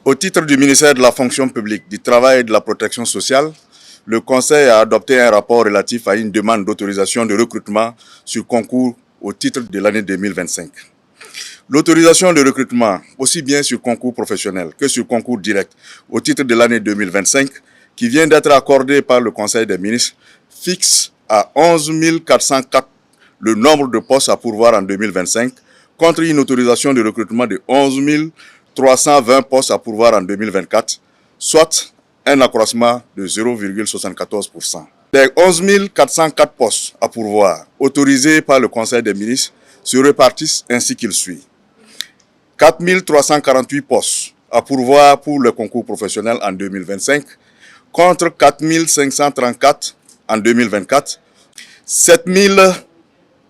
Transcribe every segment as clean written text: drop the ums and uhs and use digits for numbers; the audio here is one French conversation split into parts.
Au titre du ministère de la fonction publique, du travail et de la protection sociale, le Conseil a adopté un rapport relatif à une demande d'autorisation de recrutement sur concours au titre de l'année 2025. L'autorisation de recrutement, aussi bien sur concours professionnel que sur concours direct au titre de l'année 2025, qui vient d'être accordée par le Conseil des ministres, fixe à 11 404 le nombre de postes à pourvoir en 2025, contre une autorisation de recrutement de 11 320 postes à pourvoir en 2024, soit un accroissement de 0,74%. Les 11 404 postes à pourvoir autorisés par le Conseil des ministres se répartissent ainsi qu'il suit. 4 348 postes à pourvoir pour le concours professionnel en 2025, contre 4 534 en 2024, 7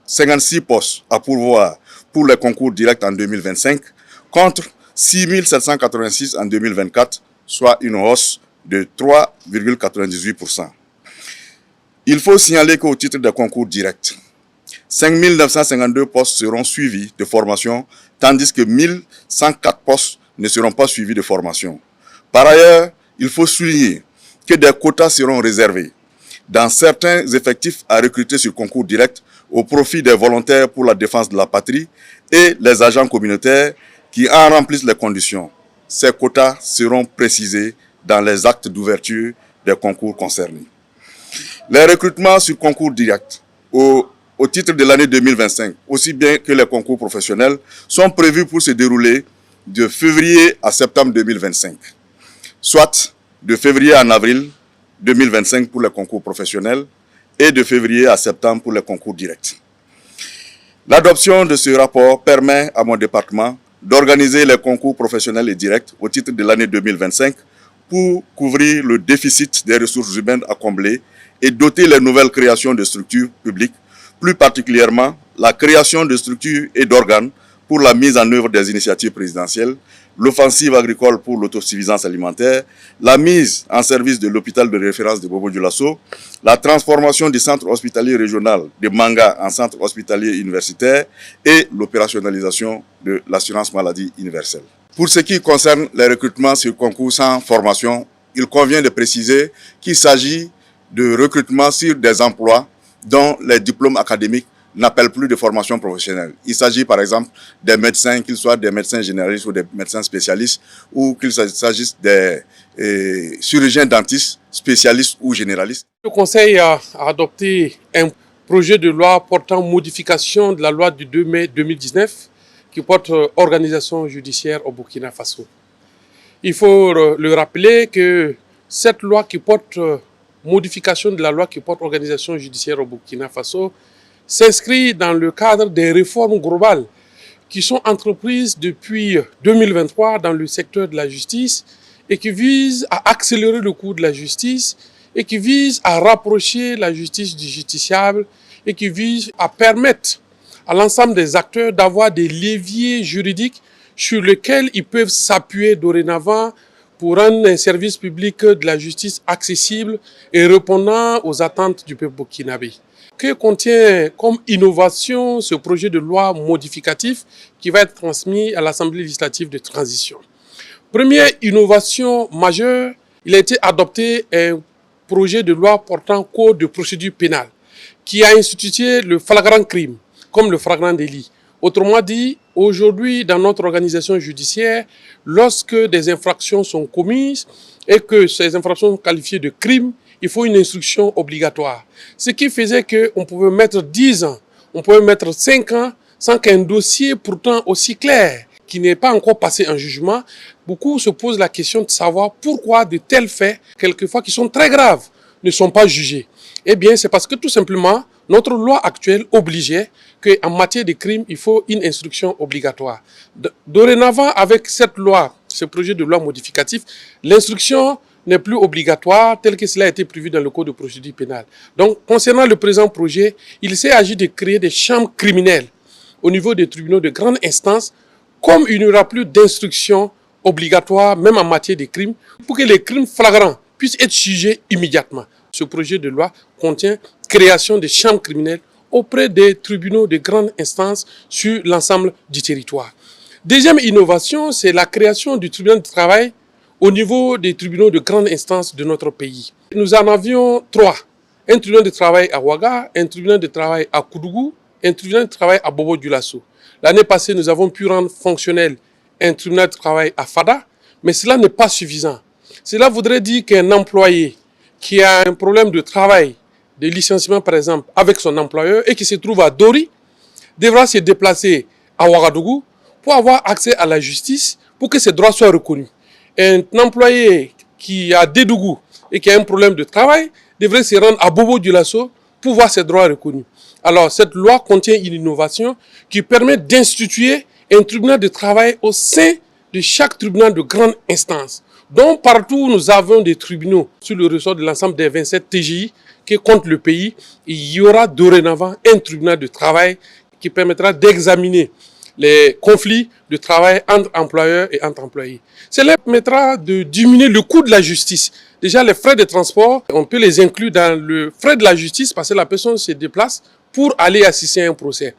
056 postes à pourvoir pour les concours directs en 2025, contre 6 786 en 2024, soit une hausse de 3,98%. Il faut signaler qu'au titre des concours directs, 5 952 postes seront suivis de formation, tandis que 1 104 postes ne seront pas suivis de formation. Par ailleurs, il faut souligner que des quotas seront réservés dans certains effectifs à recruter sur concours direct au profit des volontaires pour la défense de la patrie et les agents communautaires qui en remplissent les conditions. Ces quotas seront précisés dans les actes d'ouverture des concours concernés. Les recrutements sur concours direct au titre de l'année 2025, aussi bien que les concours professionnels, sont prévus pour se dérouler de février à septembre 2025, soit de février à avril 2025 pour les concours professionnels et de février à septembre pour les concours directs. L'adoption de ce rapport permet à mon département d'organiser les concours professionnels et directs au titre de l'année 2025 pour couvrir le déficit des ressources humaines à combler et doter les nouvelles créations de structures publiques, plus particulièrement la création de structures et d'organes pour la mise en œuvre des initiatives présidentielles, l'offensive agricole pour l'autosuffisance alimentaire, la mise en service de l'hôpital de référence de Bobo-Dioulasso, la transformation du centre hospitalier régional de Manga en centre hospitalier universitaire et l'opérationnalisation de l'assurance maladie universelle. Pour ce qui concerne les recrutements sur concours sans formation, il convient de préciser qu'il s'agit de recrutements sur des emplois dont les diplômes académiques n'appellent plus de formation professionnelle. Il s'agit par exemple des médecins, qu'ils soient des médecins généralistes ou des médecins spécialistes, ou qu'il s'agisse des chirurgiens dentistes, spécialistes ou généralistes. Le Conseil a adopté un projet de loi portant modification de la loi du 2 mai 2019 qui porte organisation judiciaire au Burkina Faso. Il faut le rappeler que cette loi qui porte modification de la loi qui porte organisation judiciaire au Burkina Faso s'inscrit dans le cadre des réformes globales qui sont entreprises depuis 2023 dans le secteur de la justice et qui visent à accélérer le cours de la justice et qui visent à rapprocher la justice du justiciable et qui visent à permettre à l'ensemble des acteurs d'avoir des leviers juridiques sur lesquels ils peuvent s'appuyer dorénavant pour rendre un service public de la justice accessible et répondant aux attentes du peuple burkinabé. Que contient comme innovation ce projet de loi modificatif qui va être transmis à l'Assemblée législative de transition? Première innovation majeure, il a été adopté un projet de loi portant code de procédure pénale qui a institué le flagrant crime comme le flagrant délit. Autrement dit, aujourd'hui, dans notre organisation judiciaire, lorsque des infractions sont commises et que ces infractions sont qualifiées de crimes, il faut une instruction obligatoire. Ce qui faisait qu'on pouvait mettre 10 ans, on pouvait mettre 5 ans, sans qu'un dossier pourtant aussi clair, qui n'est pas encore passé en jugement, beaucoup se posent la question de savoir pourquoi de tels faits, quelquefois qui sont très graves, ne sont pas jugés. Eh bien, c'est parce que tout simplement, notre loi actuelle obligeait qu'en matière de crimes, il faut une instruction obligatoire. Dorénavant, avec cette loi, ce projet de loi modificatif, l'instruction n'est plus obligatoire tel que cela a été prévu dans le Code de procédure pénale. Donc, concernant le présent projet, il s'est agi de créer des chambres criminelles au niveau des tribunaux de grande instance, comme il n'y aura plus d'instruction obligatoire, même en matière de crimes, pour que les crimes flagrants puissent être jugés immédiatement. Ce projet de loi contient création de chambres criminelles auprès des tribunaux de grande instance sur l'ensemble du territoire. Deuxième innovation, c'est la création du tribunal du travail au niveau des tribunaux de grande instance de notre pays. Nous en avions 3. Un tribunal de travail à Ouaga, un tribunal de travail à Koudougou, un tribunal de travail à Bobo-Dioulasso. L'année passée, nous avons pu rendre fonctionnel un tribunal de travail à Fada, mais cela n'est pas suffisant. Cela voudrait dire qu'un employé qui a un problème de travail, de licenciement par exemple, avec son employeur et qui se trouve à Dori, devra se déplacer à Ouagadougou pour avoir accès à la justice, pour que ses droits soient reconnus. Un employé qui a Dédougou et qui a un problème de travail devrait se rendre à Bobo-Dioulasso pour voir ses droits reconnus. Alors, cette loi contient une innovation qui permet d'instituer un tribunal de travail au sein de chaque tribunal de grande instance. Donc, partout où nous avons des tribunaux sur le ressort de l'ensemble des 27 TGI qui comptent le pays, il y aura dorénavant un tribunal de travail qui permettra d'examiner les conflits de travail entre employeurs et entre employés. Cela permettra de diminuer le coût de la justice. Déjà, les frais de transport, on peut les inclure dans le frais de la justice parce que la personne se déplace pour aller assister à un procès.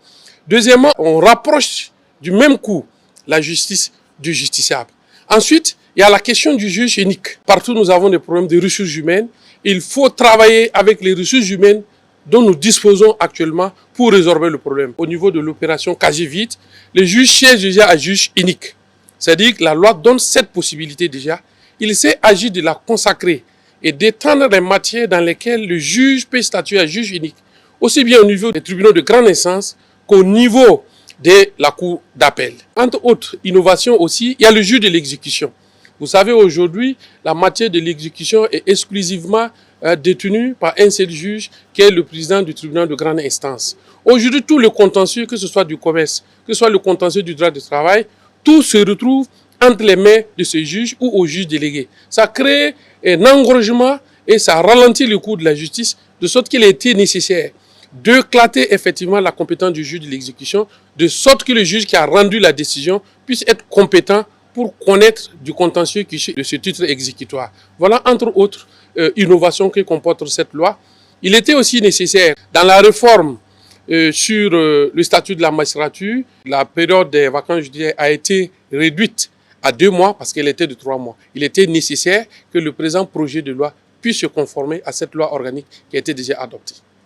Deuxièmement, on rapproche du même coup la justice du justiciable. Ensuite, il y a la question du juge unique. Partout, nous avons des problèmes de ressources humaines. Il faut travailler avec les ressources humaines dont nous disposons actuellement pour résorber le problème. Au niveau de l'opération Kajivite, le juge siège déjà à juge unique. C'est-à-dire que la loi donne cette possibilité déjà. Il sait agir de la consacrer et d'étendre les matières dans lesquelles le juge peut statuer à juge unique, aussi bien au niveau des tribunaux de grande instance qu'au niveau de la cour d'appel. Entre autres innovations aussi, il y a le juge de l'exécution. Vous savez, aujourd'hui, la matière de l'exécution est exclusivement détenue par un seul juge qui est le président du tribunal de grande instance. Aujourd'hui, tout le contentieux, que ce soit du commerce, que ce soit le contentieux du droit du travail, tout se retrouve entre les mains de ce juge ou au juge délégué. Ça crée un engorgement et ça ralentit le cours de la justice, de sorte qu'il a été nécessaire de clater effectivement la compétence du juge de l'exécution, de sorte que le juge qui a rendu la décision puisse être compétent pour connaître du contentieux de ce titre exécutoire. Voilà entre autres innovations que comporte cette loi. Il était aussi nécessaire dans la réforme sur le statut de la magistrature, la période des vacances judiciaires a été réduite à 2 mois parce qu'elle était de 3 mois. Il était nécessaire que le présent projet de loi puisse se conformer à cette loi organique qui a été déjà adoptée.